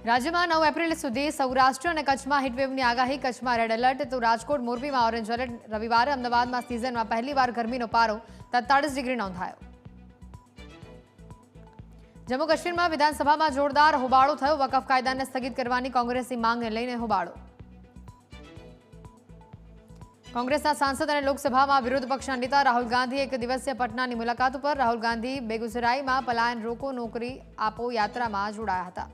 રાજ્યમાં 9 એપ્રિલ સુધી સૌરાષ્ટ્ર અને કચ્છમાં હીટવેવની આગાહી. કચ્છમાં રેડ એલર્ટ તો રાજકોટ મોરબીમાં ઓરેન્જ એલર્ટ. રવિવારે અમદાવાદમાં સિઝનમાં પહેલીવાર ગરમીનો પારો 43 ડિગ્રી નોંધાયો. જમ્મુ કાશ્મીરમાં વિધાનસભામાં જોરદાર હોબાળો થયો. વકફ કાયદાને સ્થગિત કરવાની કોંગ્રેસની માંગને લઈને હોબાળો. કોંગ્રેસના સાંસદ અને લોકસભામાં વિરોધ પક્ષના નેતા રાહુલ ગાંધી એક દિવસીય પટનાની મુલાકાત ઉપર. રાહુલ ગાંધી બેગુસરાઈમાં પલાયન રોકો નોકરી આપો યાત્રામાં જોડાયા હતા.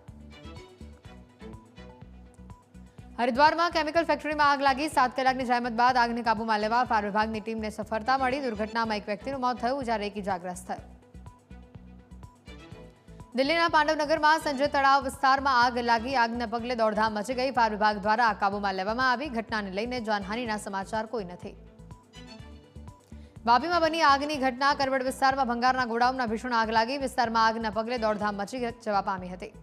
હરિદ્વારમાં કેમિકલ ફેક્ટરીમાં આગ લાગી. 7 કલાકની જહેમત બાદ આગને કાબૂમાં લેવા ફાયર વિભાગની ટીમને સફળતા મળી. દુર્ઘટનામાં એક વ્યક્તિનું મોત થયું જ્યારે એક ઇજાગ્રસ્ત થયો. દિલ્હીના પાંડવનગરમાં સંજય તળાવ વિસ્તારમાં આગ લાગી. આગને પગલે દોડધામ મચી ગઈ. ફાયર વિભાગ દ્વારા આગ કાબૂમાં લેવામાં આવી. ઘટનાને લઈને જાનહાનિના સમાચાર કોઈ નથી. વાપીમાં બની આગની ઘટના. કરવડ વિસ્તારમાં ભંગારના ગોડાઉનમાં ભીષણ આગ લાગી. વિસ્તારમાં આગના પગલે દોડધામ મચી જવા પામી હતી.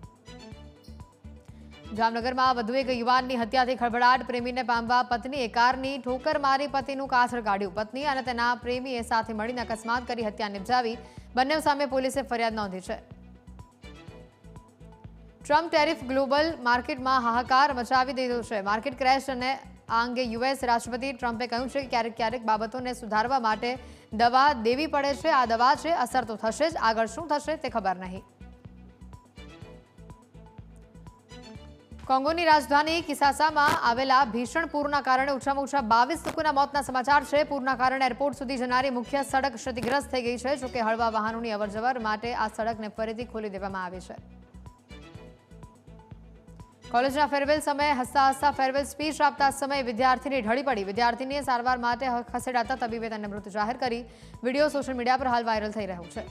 જામનગરમાં વધુ એક યુવાનની હત્યાથી ખળભળાટ. પ્રેમીને પામવા પત્નીએ કારની ઠોકર મારી પતિનું કાથળ કાઢ્યું. પત્ની અને તેના પ્રેમીએ સાથે મળીને અકસ્માત કરી હત્યા નિપજાવી. બંને સામે પોલીસે ફરિયાદ નોંધી છે. ટ્રમ્પ ટેરિફ ગ્લોબલ માર્કેટમાં હાહાકાર મચાવી દીધો છે. માર્કેટ ક્રેશ અને આ અંગે યુએસ રાષ્ટ્રપતિ ટ્રમ્પે કહ્યું છે કે ક્યારેક બાબતોને સુધારવા માટે દવા દેવી પડે છે. આ દવા છે, અસર તો થશે જ. આગળ શું થશે તે ખબર નહીં. કોંગોની રાજધાની કિસાસામાં આવેલા ભીષણ પૂરના કારણે ઓછામાં ઓછા 22 લોકોના મોતના સમાચાર છે. પૂરના કારણે એરપોર્ટ સુધી જનારી મુખ્ય સડક ક્ષતિગ્રસ્ત થઈ ગઈ છે. જોકે હળવા વાહનોની અવરજવર માટે આ સડકને ફરીથી ખોલી દેવામાં આવી છે. કોલેજના ફેરવેલ સમયે હસતા હસતા ફેરવેલ સ્પીચ આપતા સમયે વિદ્યાર્થીની ઢળી પડી. વિદ્યાર્થીનીએ સારવાર માટે ખસેડાતા તબીબે તેને મૃત જાહેર કરી. વિડીયો સોશિયલ મીડિયા પર હાલ વાયરલ થઈ રહ્યો છે.